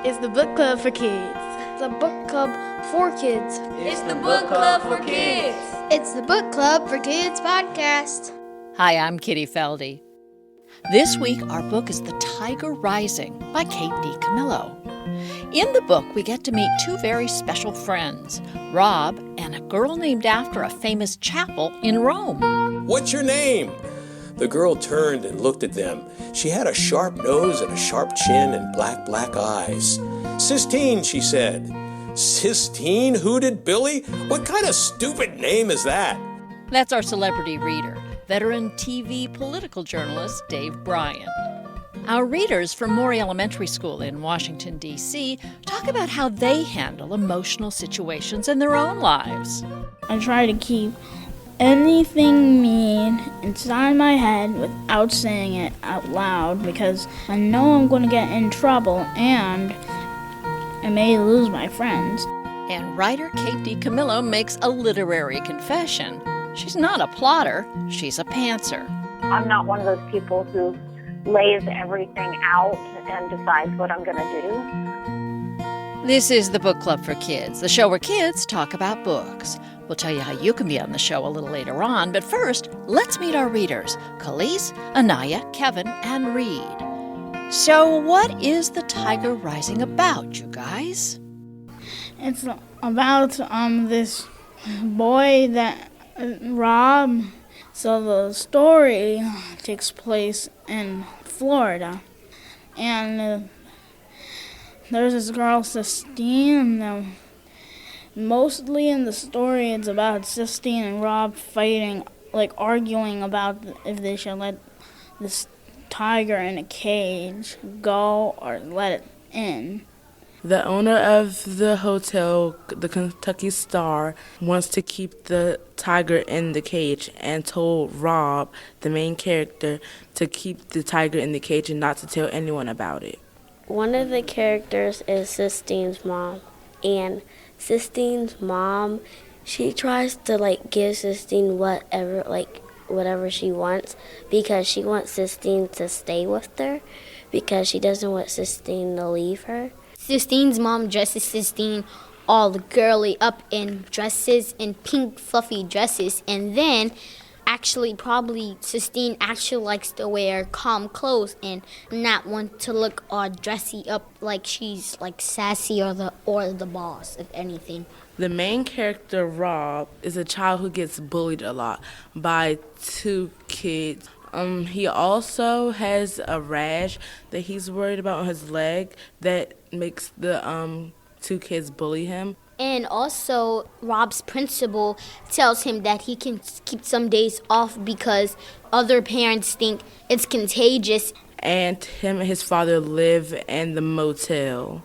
It's the book club for kids. It's a book club for kids. It's the book club for kids. It's the book club for kids podcast. Hi, I'm Kitty Felde. This week, our book is The Tiger Rising by Kate DiCamillo. In the book, we get to meet two very special friends, Rob and a girl named after a famous chapel in Rome. "What's your name?" The girl turned and looked at them. She had a sharp nose and a sharp chin and black eyes. "Sistine," she said. "Sistine?" hooted Billy. "What kind of stupid name is that?" That's our celebrity reader, veteran TV political journalist Dave Bryan. Our readers from Maury Elementary School in Washington, D.C. talk about how they handle emotional situations in their own lives. I try to keep anything mean inside my head without saying it out loud because I know I'm going to get in trouble and I may lose my friends. And writer Kate DiCamillo makes a literary confession. She's not a plotter, she's a pantser. I'm not one of those people who lays everything out and decides what I'm going to do. This is the Book Club for Kids, the show where kids talk about books. We'll tell you how you can be on the show a little later on, but first, let's meet our readers, Khalees, Anaya, Kevin, and Reed. So what is The Tiger Rising about, you guys? It's about this boy that Rob. So the story takes place in Florida, and there's this girl, Sistine, and mostly in the story it's about Sistine and Rob fighting, arguing about if they should let this tiger in a cage go or let it in. The owner of the hotel, the Kentucky Star, wants to keep the tiger in the cage and told Rob, the main character, to keep the tiger in the cage and not to tell anyone about it. One of the characters is Sistine's mom, and Sistine's mom, she tries to give Sistine whatever she wants because she wants Sistine to stay with her because she doesn't want Sistine to leave her. Sistine's mom dresses Sistine all girly up in dresses, in pink fluffy dresses, and then Sistine actually likes to wear calm clothes and not want to look all dressy up like she's sassy or the boss, if anything. The main character, Rob, is a child who gets bullied a lot by two kids. He also has a rash that he's worried about on his leg that makes the two kids bully him. And also, Rob's principal tells him that he can keep some days off because other parents think it's contagious. And him and his father live in the motel.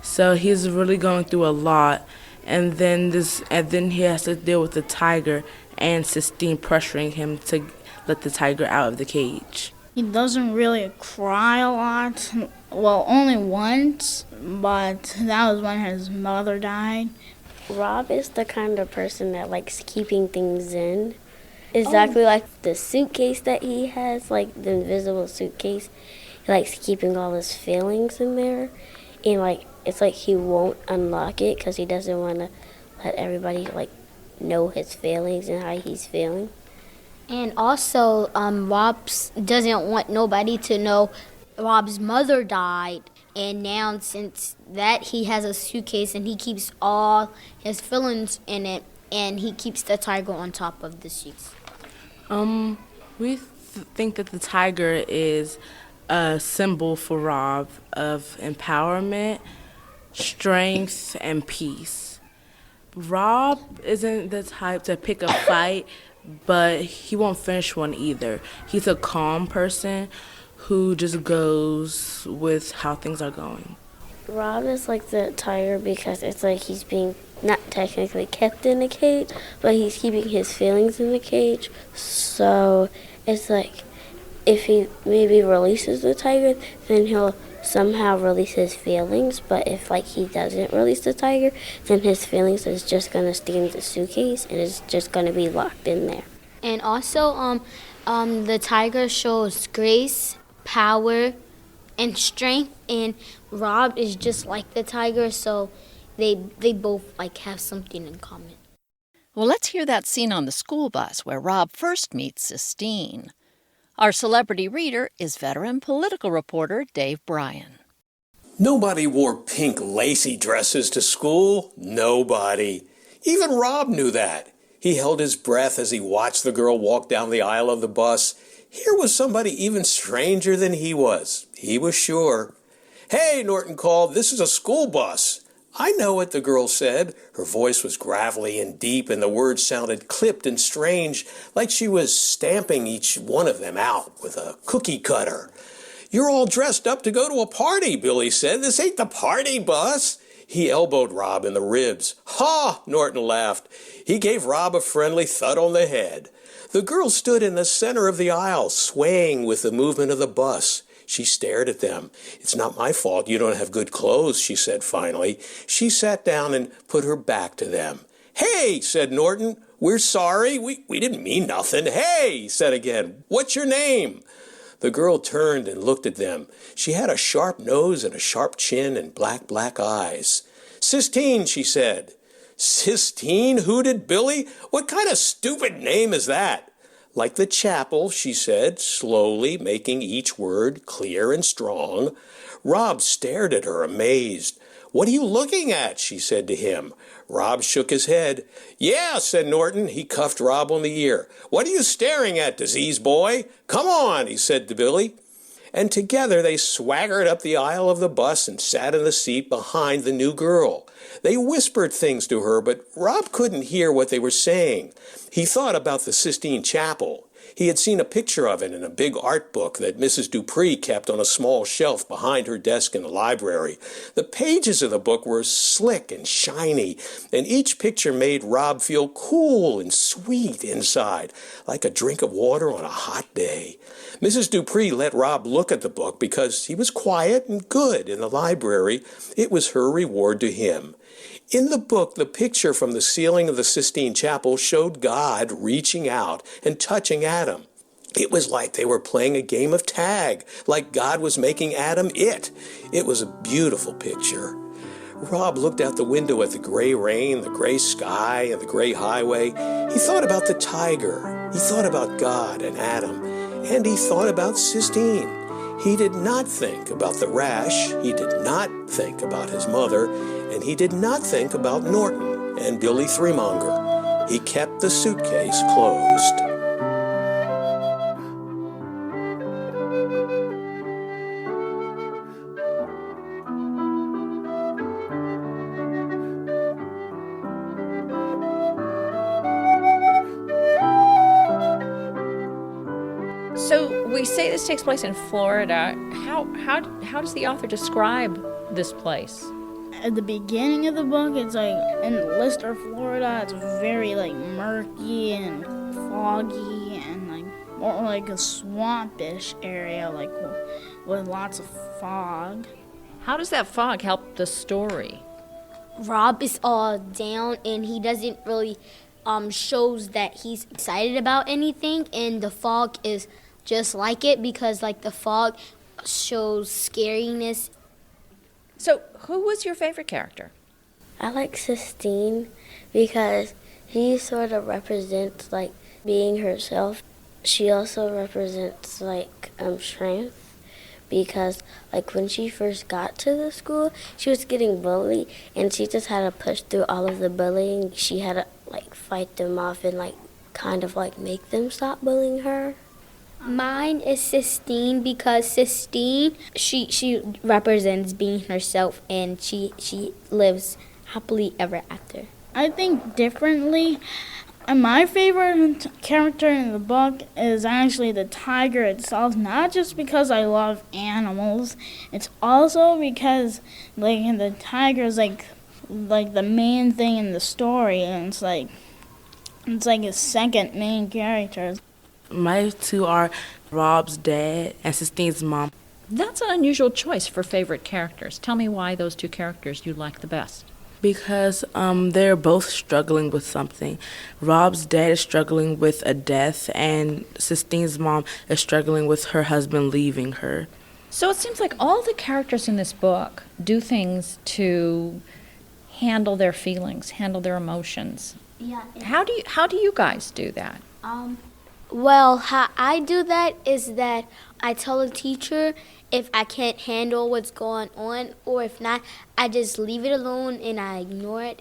So he's really going through a lot. And then he has to deal with the tiger and Sistine pressuring him to let the tiger out of the cage. He doesn't really cry a lot. Well, only once, but that was when his mother died. Rob is the kind of person that likes keeping things in. Exactly like the suitcase that he has, like the invisible suitcase. He likes keeping all his feelings in there. And it's like he won't unlock it because he doesn't want to let everybody know his feelings and how he's feeling. And also, Rob doesn't want nobody to know Rob's mother died. And now, since that, he has a suitcase and he keeps all his feelings in it, and he keeps the tiger on top of the suitcase. We think that the tiger is a symbol for Rob of empowerment, strength, and peace. Rob isn't the type to pick a fight, but he won't finish one either. He's a calm person who just goes with how things are going. Rob is like the tiger because it's like he's being not technically kept in a cage, but he's keeping his feelings in the cage. So it's like if he maybe releases the tiger, then he'll somehow release his feelings. But if he doesn't release the tiger, then his feelings is just going to stay in the suitcase and it's just going to be locked in there. And also, the tiger shows grace, power, and strength, and Rob is just like the tiger, so they both like have something in common. Well, let's hear that scene on the school bus where Rob first meets Sistine. Our celebrity reader is veteran political reporter Dave Bryan. Nobody wore pink lacy dresses to school. Nobody. Even Rob knew that. He held his breath as he watched the girl walk down the aisle of the bus. Here was somebody even stranger than he was. He was sure. "Hey," Norton called, "this is a school bus." "I know it," the girl said. Her voice was gravelly and deep, and the words sounded clipped and strange, like she was stamping each one of them out with a cookie cutter. "You're all dressed up to go to a party," Billy said. "This ain't the party bus." He elbowed Rob in the ribs. "Ha!" Norton laughed. He gave Rob a friendly thud on the head. The girl stood in the center of the aisle, swaying with the movement of the bus. She stared at them. "It's not my fault you don't have good clothes," she said finally. She sat down and put her back to them. "Hey," said Norton, "we're sorry. We didn't mean nothing." "Hey," he said again, "what's your name?" The girl turned and looked at them. She had a sharp nose and a sharp chin and black eyes. "Sistine," she said. "Sistine?" hooted Billy. "What kind of stupid name is that?" "Like the chapel," she said, slowly making each word clear and strong. Rob stared at her, amazed. "What are you looking at?" she said to him. Rob shook his head. "Yeah," said Norton. He cuffed Rob on the ear. "What are you staring at, disease boy? Come on," he said to Billy. And together they swaggered up the aisle of the bus and sat in the seat behind the new girl. They whispered things to her, but Rob couldn't hear what they were saying. He thought about the Sistine Chapel. He had seen a picture of it in a big art book that Mrs. Dupree kept on a small shelf behind her desk in the library. The pages of the book were slick and shiny, and each picture made Rob feel cool and sweet inside, like a drink of water on a hot day. Mrs. Dupree let Rob look at the book because he was quiet and good in the library. It was her reward to him. In the book, the picture from the ceiling of the Sistine Chapel showed God reaching out and touching Adam. It was like they were playing a game of tag, like God was making Adam it. It was a beautiful picture. Rob looked out the window at the gray rain, the gray sky, and the gray highway. He thought about the tiger. He thought about God and Adam. And he thought about Sistine. He did not think about the rash. He did not think about his mother. And he did not think about Norton and Billy Threemonger. He kept the suitcase closed. So we say this takes place in Florida. How does the author describe this place? At the beginning of the book, it's like in Lister, Florida. It's very like murky and foggy and like more like a swampish area, like with lots of fog. How does that fog help the story? Rob is all down, and he doesn't really shows that he's excited about anything, and the fog is just like it because like the fog shows scariness. So who was your favorite character? I like Sistine because he sort of represents like being herself. She also represents like strength because like when she first got to the school, she was getting bullied and she just had to push through all of the bullying. She had to like fight them off and like kind of like make them stop bullying her. Mine is Sistine because Sistine, she represents being herself, and she lives happily ever after. I think differently. And my favorite character in the book is actually the tiger itself, not just because I love animals. It's also because like the tiger is like the main thing in the story, and it's like his second main character. My two are Rob's dad and Sistine's mom. That's an unusual choice for favorite characters. Tell me why those two characters you like the best. Because they're both struggling with something. Rob's dad is struggling with a death, and Sistine's mom is struggling with her husband leaving her. So it seems like all the characters in this book do things to handle their feelings, handle their emotions. Yeah. How do you guys do that? Well, how I do that is that I tell the teacher if I can't handle what's going on, or if not, I just leave it alone and I ignore it.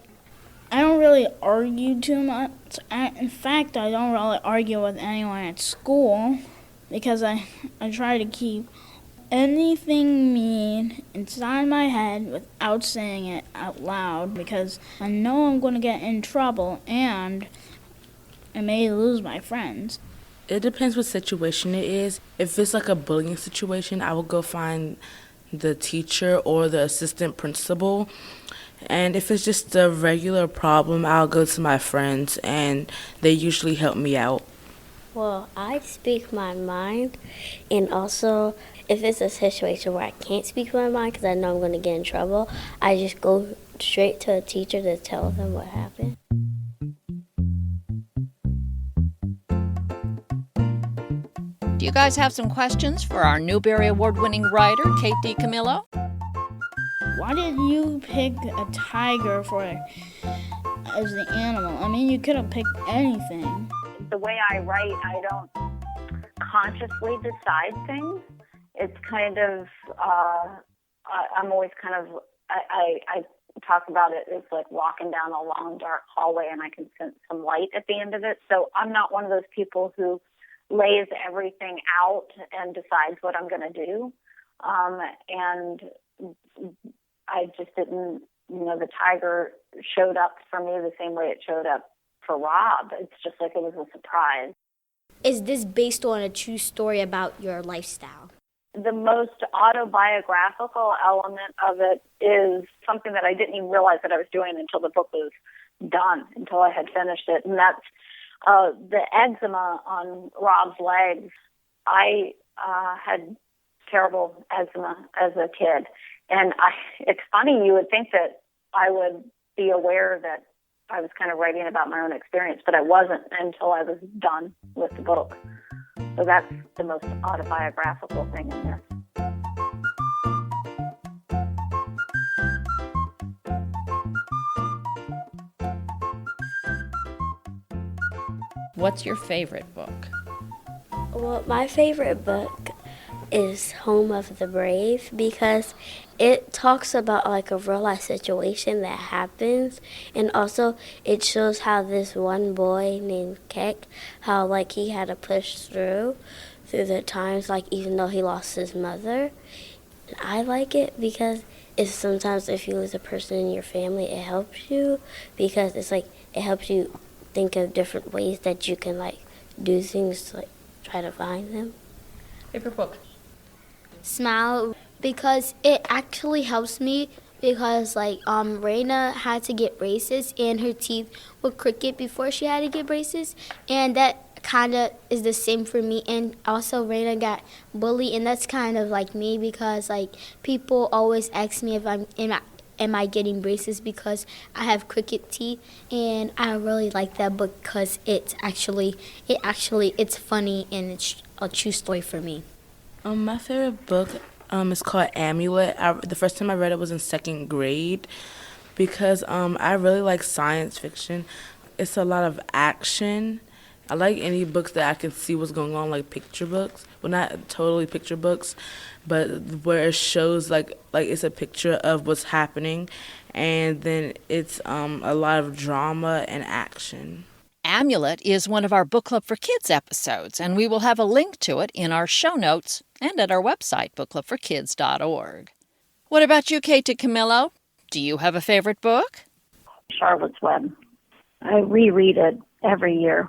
I don't really argue too much. In fact, I don't really argue with anyone at school because I try to keep anything mean inside my head without saying it out loud because I know I'm going to get in trouble and I may lose my friends. It depends what situation it is. If it's like a bullying situation, I will go find the teacher or the assistant principal. And if it's just a regular problem, I'll go to my friends, and they usually help me out. Well, I speak my mind, and also if it's a situation where I can't speak my mind because I know I'm going to get in trouble, I just go straight to a teacher to tell them what happened. Do you guys have some questions for our Newbery Award-winning writer, Kate DiCamillo? Why did you pick a tiger as the animal? I mean, you could have picked anything. The way I write, I don't consciously decide things. It's kind of, I'm always kind of, I talk about it as like walking down a long, dark hallway and I can sense some light at the end of it. So I'm not one of those people who lays everything out and decides what I'm going to do. And I just didn't, the tiger showed up for me the same way it showed up for Rob. It's just like it was a surprise. Is this based on a true story about your lifestyle? The most autobiographical element of it is something that I didn't even realize that I was doing until the book was done, until I had finished it. And that's the eczema on Rob's legs. I had terrible eczema as a kid. And it's funny, you would think that I would be aware that I was kind of writing about my own experience, but I wasn't until I was done with the book. So that's the most autobiographical thing in this. What's your favorite book? Well, my favorite book is Home of the Brave because it talks about like a real life situation that happens, and also it shows how this one boy named Keck, how like he had to push through the times, like even though he lost his mother. And I like it because sometimes if you lose a person in your family, it helps you because it's like it helps you think of different ways that you can like do things to like try to find them. Favorite book? Smile, because it actually helps me because Raina had to get braces and her teeth were crooked before she had to get braces, and that kind of is the same for me. And also Raina got bullied, and that's kind of like me because people always ask me if am I getting braces because I have crooked teeth, and I really like that book because it's funny and it's a true story for me. My favorite book is called Amulet. The first time I read it was in second grade because I really like science fiction. It's a lot of action. I like any books that I can see what's going on, like picture books. Well, not totally picture books, but where it shows like it's a picture of what's happening, and then it's a lot of drama and action. Amulet is one of our Book Club for Kids episodes, and we will have a link to it in our show notes and at our website, bookclubforkids.org. What about you, Kate DiCamillo? Do you have a favorite book? Charlotte's Web. I reread it every year,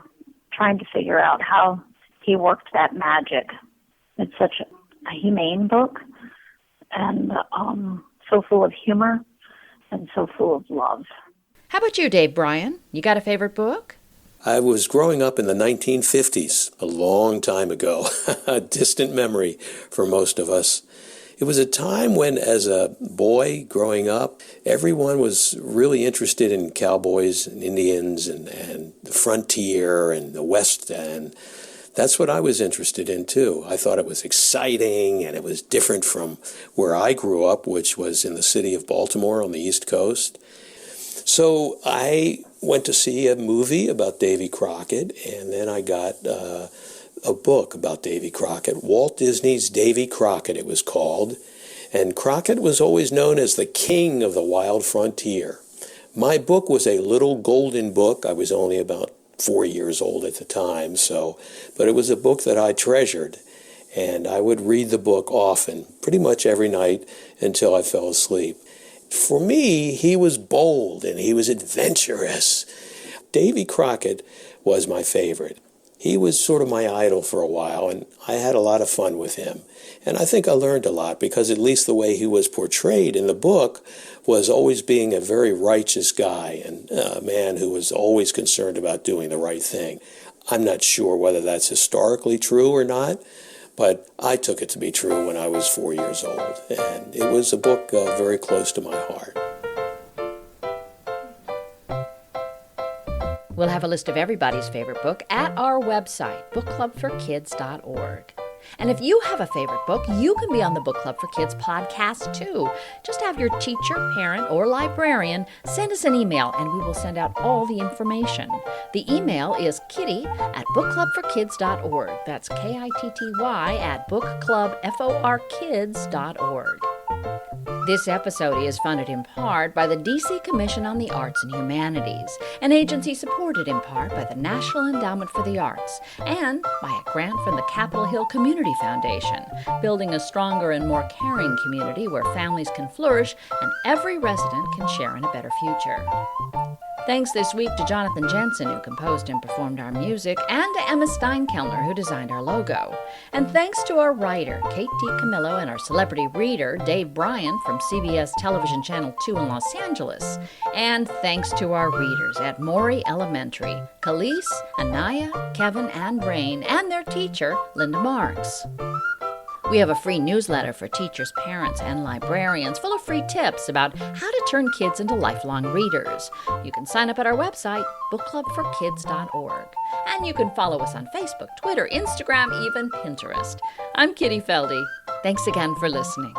trying to figure out how he worked that magic. It's such a humane book and so full of humor and so full of love. How about you, Dave Bryan? You got a favorite book? I was growing up in the 1950s, a long time ago, a distant memory for most of us. It was a time when, as a boy growing up, everyone was really interested in cowboys and Indians and the frontier and the West and That's what I was interested in, too. I thought it was exciting, and it was different from where I grew up, which was in the city of Baltimore on the East Coast. So I went to see a movie about Davy Crockett, and then I got a book about Davy Crockett, Walt Disney's Davy Crockett, it was called. And Crockett was always known as the king of the wild frontier. My book was a little golden book. I was only about 4 years old at the time, but it was a book that I treasured. And I would read the book often, pretty much every night until I fell asleep. For me, he was bold and he was adventurous. Davy Crockett was my favorite. He was sort of my idol for a while, and I had a lot of fun with him. And I think I learned a lot, because at least the way he was portrayed in the book was always being a very righteous guy and a man who was always concerned about doing the right thing. I'm not sure whether that's historically true or not, but I took it to be true when I was 4 years old. And it was a book very close to my heart. We'll have a list of everybody's favorite book at our website, bookclubforkids.org. And if you have a favorite book, you can be on the Book Club for Kids podcast too. Just have your teacher, parent, or librarian send us an email, and we will send out all the information. The email is kitty@bookclubforkids.org. That's KITTY at bookclubforkids.org. This episode is funded in part by the D.C. Commission on the Arts and Humanities, an agency supported in part by the National Endowment for the Arts and by a grant from the Capitol Hill Community Foundation, building a stronger and more caring community where families can flourish and every resident can share in a better future. Thanks this week to Jonathan Jensen, who composed and performed our music, and to Emma Steinkellner, who designed our logo. And thanks to our writer, Kate DiCamillo, and our celebrity reader, Dave Bryan, from CBS Television Channel 2 in Los Angeles. And thanks to our readers at Maury Elementary, Khalees, Anaya, Kevin, and Rain, and their teacher, Linda Marks. We have a free newsletter for teachers, parents, and librarians full of free tips about how to turn kids into lifelong readers. You can sign up at our website, bookclubforkids.org. And you can follow us on Facebook, Twitter, Instagram, even Pinterest. I'm Kitty Felde. Thanks again for listening.